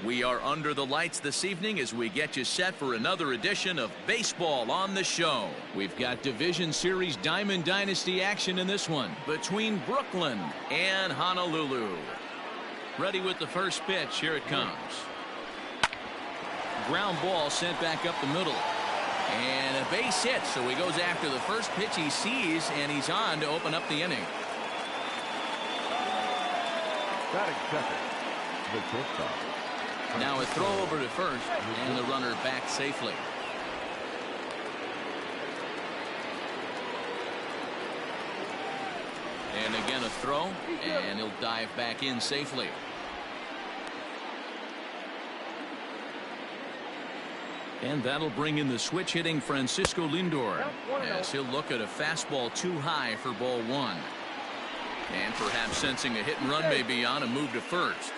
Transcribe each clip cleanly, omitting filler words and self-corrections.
We are under the lights this evening as we get you set for another edition of Baseball on the Show. We've got Division Series Diamond Dynasty action in this one between Brooklyn and Honolulu. Ready with the first pitch. Here it comes. Ground ball sent back up the middle. And a base hit, so he goes after the first pitch he sees, and he's on to open up the inning. Batting second, the shortstop. Now a throw over to first, and the runner back safely. And again a throw, and he'll dive back in safely. And that'll bring in the switch hitting Francisco Lindor, as he'll look at a fastball too high for ball one. And perhaps sensing a hit and run may be on, a move to first.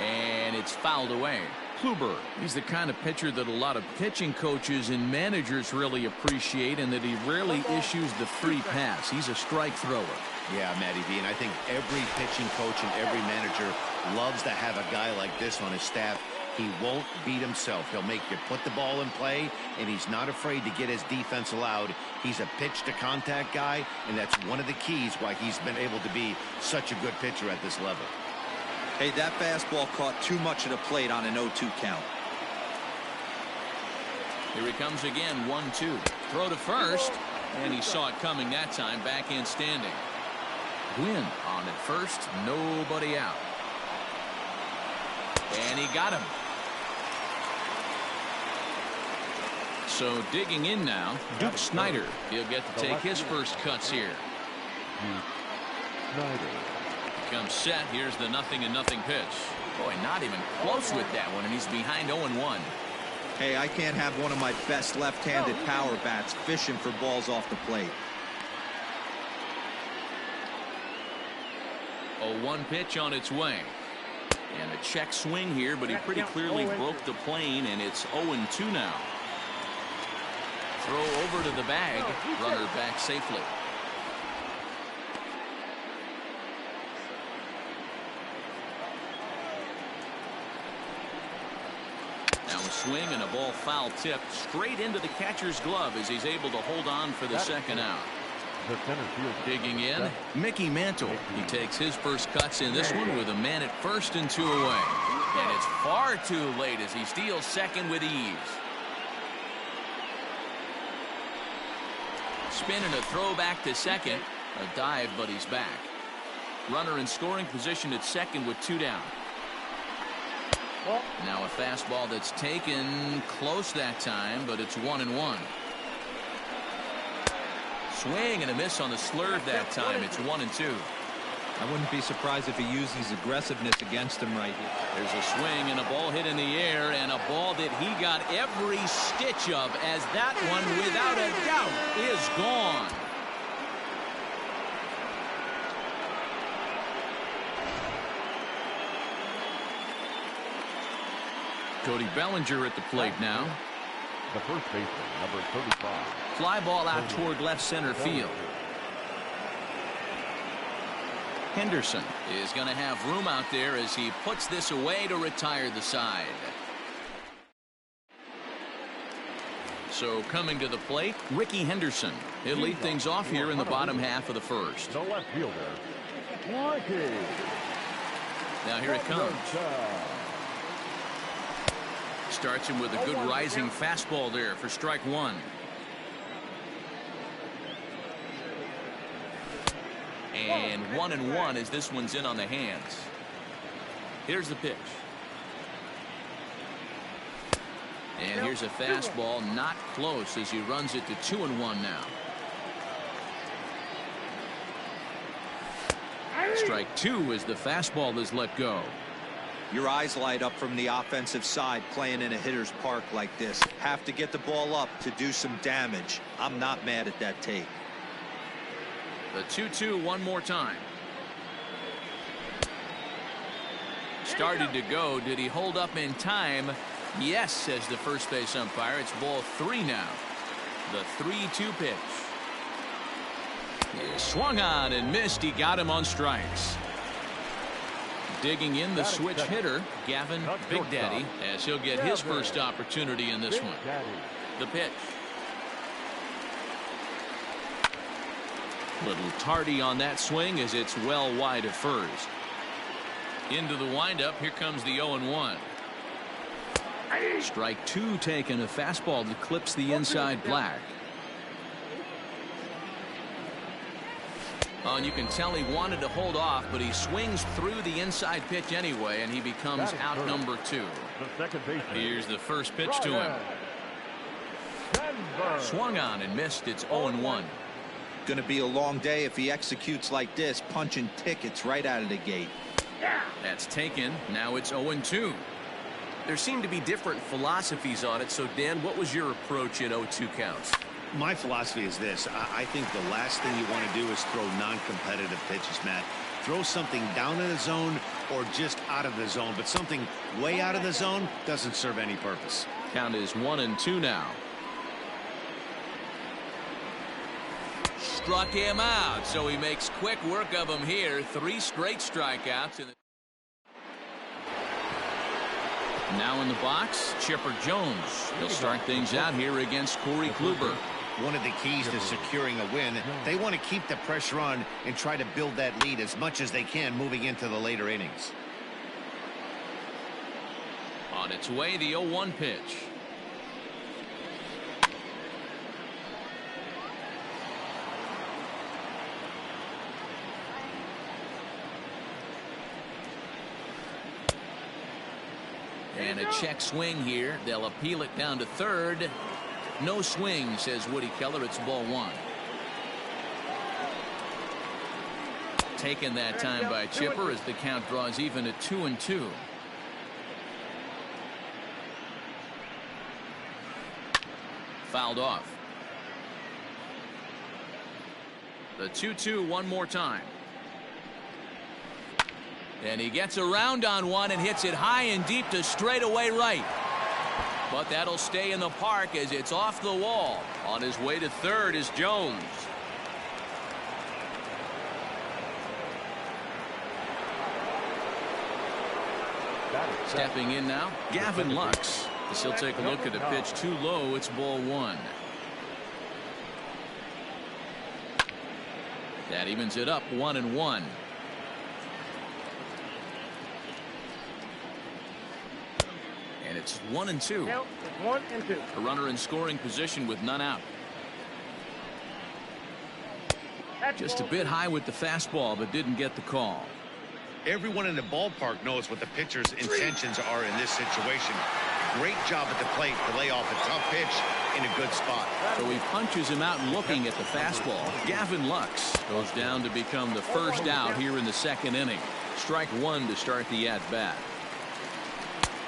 And it's fouled away. Kluber, he's the kind of pitcher that a lot of pitching coaches and managers really appreciate, and that he rarely issues the free pass. He's a strike thrower. Yeah, Matty V, and I think every pitching coach and every manager loves to have a guy like this on his staff. He won't beat himself. He'll make you put the ball in play, and he's not afraid to get his defense allowed. He's a pitch-to-contact guy, and that's one of the keys why he's been able to be such a good pitcher at this level. Hey, that fastball caught too much of the plate on an 0-2 count. Here he comes again, 1-2. Throw to first, and he saw it coming that time, back in standing. Gwynn on at first, nobody out. And he got him. So digging in now, Duke Snider. He'll get to take his first cuts here. Snider. Comes set. Here's the 0-0 pitch. Boy, not even close with that one, and he's behind 0-1. Hey, I can't have one of my best left-handed power bats fishing for balls off the plate. 0-1 pitch on its way. And a check swing here, but he pretty clearly broke the plane, and it's 0-2 now. Throw over to the bag. Runner back safely. Now a swing and a ball foul tipped straight into the catcher's glove as he's able to hold on for the second out. The center fielder. Digging in, Mickey Mantle. He takes his first cuts in this one with a man at first and 2 away. And it's far too late as he steals second with ease. Spin and a throw back to second. A dive, but he's back. Runner in scoring position at second with 2 down. Now a fastball that's taken close that time, but it's 1-1. Swing and a miss on the slurve that time. It's 1-2. I wouldn't be surprised if he used his aggressiveness against him right here. There's a swing and a ball hit in the air, and a ball that he got every stitch of, as that one, without a doubt, is gone. Cody Bellinger at the plate now. The first baseman, number 35. Fly ball out toward left center field. Henderson is going to have room out there as he puts this away to retire the side. So coming to the plate, Ricky Henderson. He'll lead things off here in the bottom half of the first. The left fielder, Ricky. Now here it comes. Starts him with a good rising fastball there for strike one. And 1-1 as this one's in on the hands. Here's the pitch. And here's a fastball, not close, as he runs it to 2-1 now. Strike two as the fastball is let go. Your eyes light up from the offensive side playing in a hitter's park like this. Have to get the ball up to do some damage. I'm not mad at that take. The 2-2 one more time. Started to go. Did he hold up in time? Yes, says the first base umpire. It's ball three now. The 3-2 pitch. He swung on and missed. He got him on strikes. Digging in the switch hitter, Gavin Big Daddy, as he'll get his first opportunity in this one. The pitch. Little tardy on that swing as it's well wide of first. Into the windup. Here comes the 0-1. Strike two taken. A fastball that clips the inside black. Oh, and you can tell he wanted to hold off, but he swings through the inside pitch anyway, and he becomes out number two. Here's the first pitch to him. Swung on and missed. It's 0-1. Going to be a long day if he executes like this, punching tickets right out of the gate. That's taken. Now it's 0-2. There seem to be different philosophies on it. So, Dan, what was your approach in 0-2 counts? My philosophy is this. I think the last thing you want to do is throw non-competitive pitches, Matt. Throw something down in the zone or just out of the zone, but something way out of the zone doesn't serve any purpose. Count is 1-2 now. Struck him out, so he makes quick work of him here. 3 straight strikeouts. Now in the box, Chipper Jones. He'll start things out here against Corey Kluber. One of the keys to securing a win, they want to keep the pressure on and try to build that lead as much as they can moving into the later innings. On its way, the 0-1 pitch. And a check swing here. They'll appeal it down to third. No swing, says Woody Keller. It's ball 1. Taken that time by Chipper as the count draws even at 2-2. Fouled off. The 2-2 one more time. And he gets around on one and hits it high and deep to straightaway right. But that'll stay in the park as it's off the wall. On his way to third is Jones. Stepping in now, Gavin Lux. As he'll take a look at the pitch too low. It's ball 1. That evens it up 1-1. And it's 1-2. Now it's 1-2. A runner in scoring position with none out. Just a bit high with the fastball, but didn't get the call. Everyone in the ballpark knows what the pitcher's intentions are in this situation. Great job at the plate to lay off a tough pitch in a good spot. So he punches him out looking at the fastball. Gavin Lux goes down to become the first out here in the second inning. Strike 1 to start the at-bat.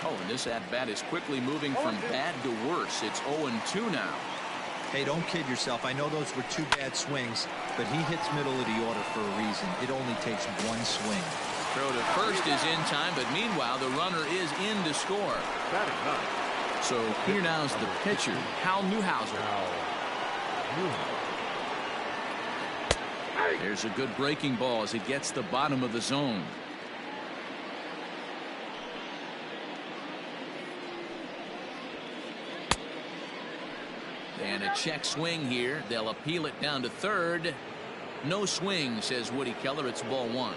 Oh, and this at-bat is quickly moving from bad to worse. It's 0-2 now. Hey, don't kid yourself. I know those were 2 bad swings, but he hits middle of the order for a reason. It only takes 1 swing. Throw to first is in time, but meanwhile the runner is in to score. So here now's the pitcher, Hal Newhouser. There's a good breaking ball as it gets the bottom of the zone. And a check swing here. They'll appeal it down to third. No swing, says Woody Keller. It's ball 1.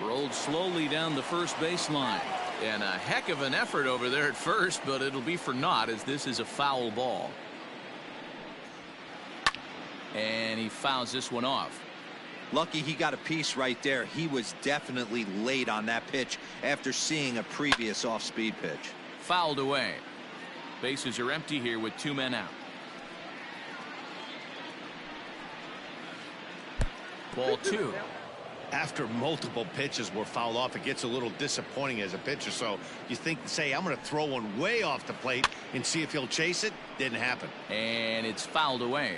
Rolled slowly down the first baseline. And a heck of an effort over there at first, but it'll be for naught as this is a foul ball. And he fouls this one off. Lucky he got a piece right there. He was definitely late on that pitch after seeing a previous off-speed pitch. Fouled away. Bases are empty here with 2 men out. Ball 2. After multiple pitches were fouled off, it gets a little disappointing as a pitcher. So you think, say, I'm going to throw one way off the plate and see if he'll chase it. Didn't happen. And it's fouled away.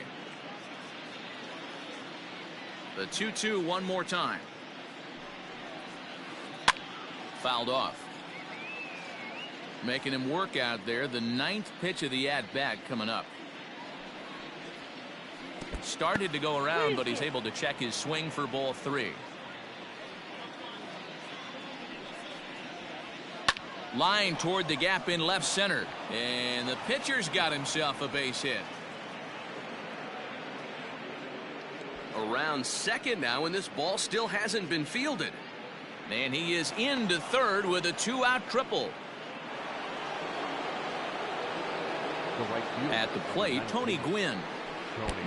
The 2-2 one more time. Fouled off. Making him work out there. The 9th pitch of the at-bat coming up. Started to go around, but he's able to check his swing for ball 3. Line toward the gap in left center. And the pitcher's got himself a base hit. Around second now, and this ball still hasn't been fielded. And he is into third with a 2-out triple. At the plate, Tony Gwynn.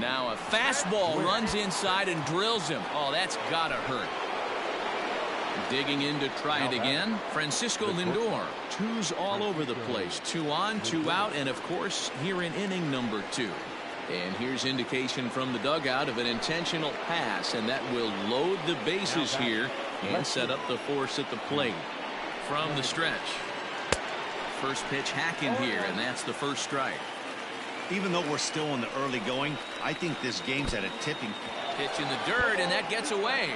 Now a fastball runs inside and drills him. Oh, that's gotta hurt. Digging in to try it again, Francisco Lindor. 2s all over the place. 2 on, 2 out, and of course here in inning number 2. And here's indication from the dugout of an intentional pass, and that will load the bases here and set up the force at the plate. From the stretch. First pitch hacking here, and that's the first strike. Even though we're still in the early going, I think this game's at a tipping. Pitch in the dirt, and that gets away.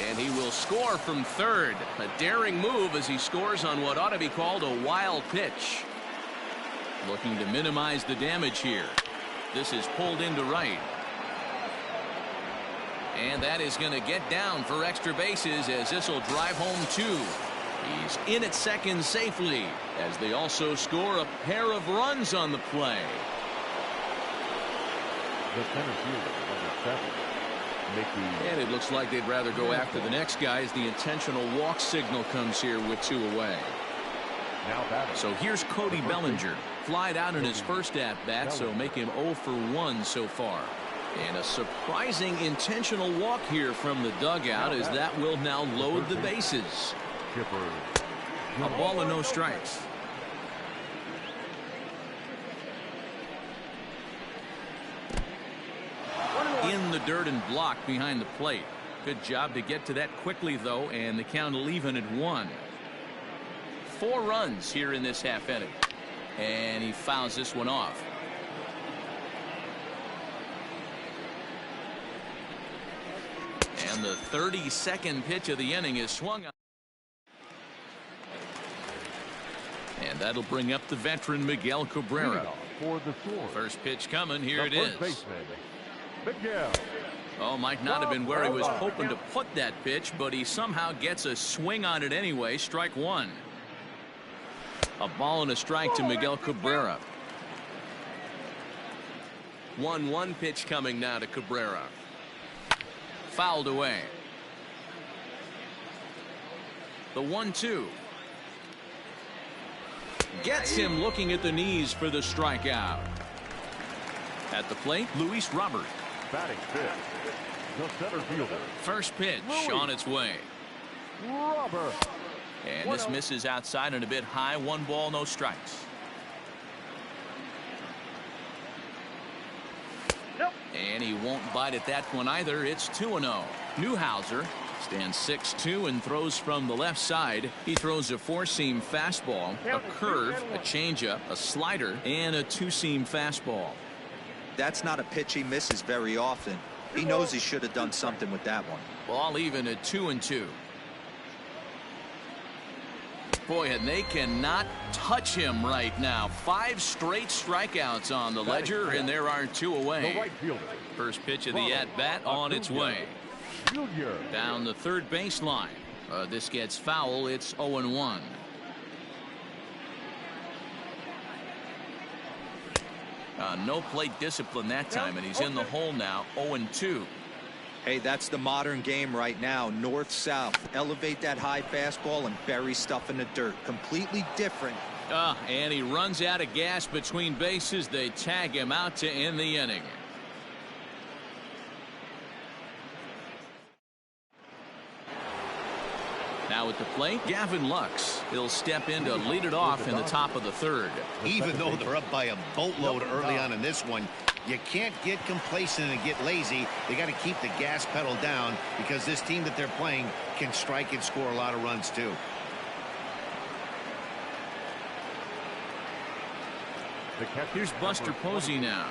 And he will score from third. A daring move as he scores on what ought to be called a wild pitch. Looking to minimize the damage here. This is pulled into right. And that is going to get down for extra bases as this will drive home 2. He's in at second safely as they also score a pair of runs on the play. The center fielder, number 7. And it looks like they'd rather go after the next guy as the intentional walk signal comes here with 2 away. So here's Cody Bellinger. Flied out in his first at-bat, so make him 0 for 1 so far. And a surprising intentional walk here from the dugout as that will now load the bases. A ball and no strikes. In the dirt and blocked behind the plate. Good job to get to that quickly, though, and the count will even at 1. 4 runs here in this half inning. And he fouls this one off. And the 32nd pitch of the inning is swung on. And that'll bring up the veteran Miguel Cabrera. First pitch coming. Here it is. Oh, might not have been where he was hoping to put that pitch, but he somehow gets a swing on it anyway. Strike 1. A ball and a strike to Miguel Cabrera. 1-1 pitch coming now to Cabrera. Fouled away. The 1-2. Gets him looking at the knees for the strikeout. At the plate, Luis Robert. Batting fifth, the center fielder. First pitch on its way. Robert. And this misses outside and a bit high. 1 ball, no strikes. And he won't bite at that one either. It's 2-0. Newhouser stands 6'2" and throws from the left side. He throws a 4-seam fastball, a curve, a changeup, a slider, and a 2-seam fastball. That's not a pitch he misses very often. He knows he should have done something with that one. Ball even at 2-2. Boy, and they cannot touch him right now. 5 straight strikeouts on the ledger, and there are 2 away. First pitch of the at-bat on its way. Down the third baseline. This gets foul. It's 0-1. No plate discipline that time, and he's in the hole now. 0-2. Hey, that's the modern game right now. North-south. Elevate that high fastball and bury stuff in the dirt. Completely different. And he runs out of gas between bases. They tag him out to end the inning. Now at the plate, Gavin Lux. He'll step in to lead it off in the top of the third. Even though they're up by a boatload early on in this one, you can't get complacent and get lazy. They got to keep the gas pedal down because this team that they're playing can strike and score a lot of runs too. Here's Buster Posey now.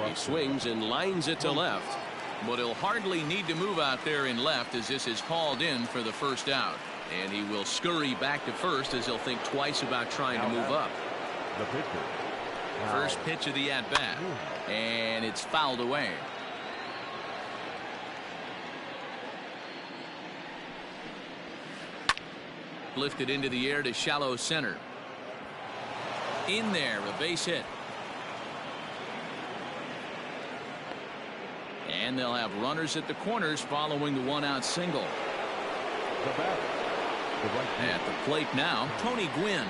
He swings and lines it to left. But he'll hardly need to move out there in left as this is hauled in for the first out. And he will scurry back to first as he'll think twice about trying to move up. The pitcher, First pitch of the at-bat. And it's fouled away. Lifted into the air to shallow center. In there, a base hit. And they'll have runners at the corners following the one-out single. At the plate now, Tony Gwynn.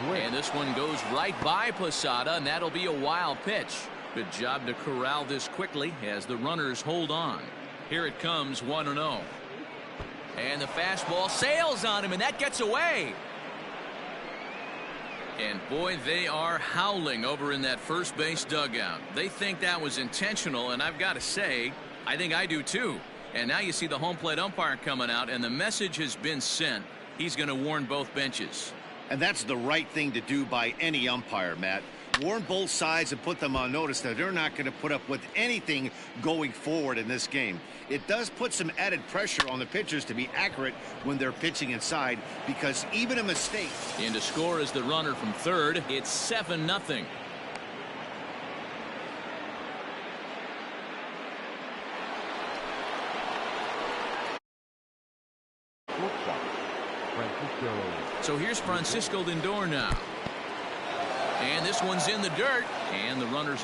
And this one goes right by Posada, and that'll be a wild pitch. Good job to corral this quickly as the runners hold on. Here it comes, 1-0. And the fastball sails on him, and that gets away. And boy, they are howling over in that first base dugout. They think that was intentional, and I've got to say, I think I do too. And now you see the home plate umpire coming out, and the message has been sent. He's going to warn both benches. And that's the right thing to do by any umpire, Matt. Warn both sides and put them on notice that they're not going to put up with anything going forward in this game. It does put some added pressure on the pitchers to be accurate when they're pitching inside, because even a mistake. In to score is the runner from third. It's 7-0. So here's Francisco Lindor now. And this one's in the dirt. And the runners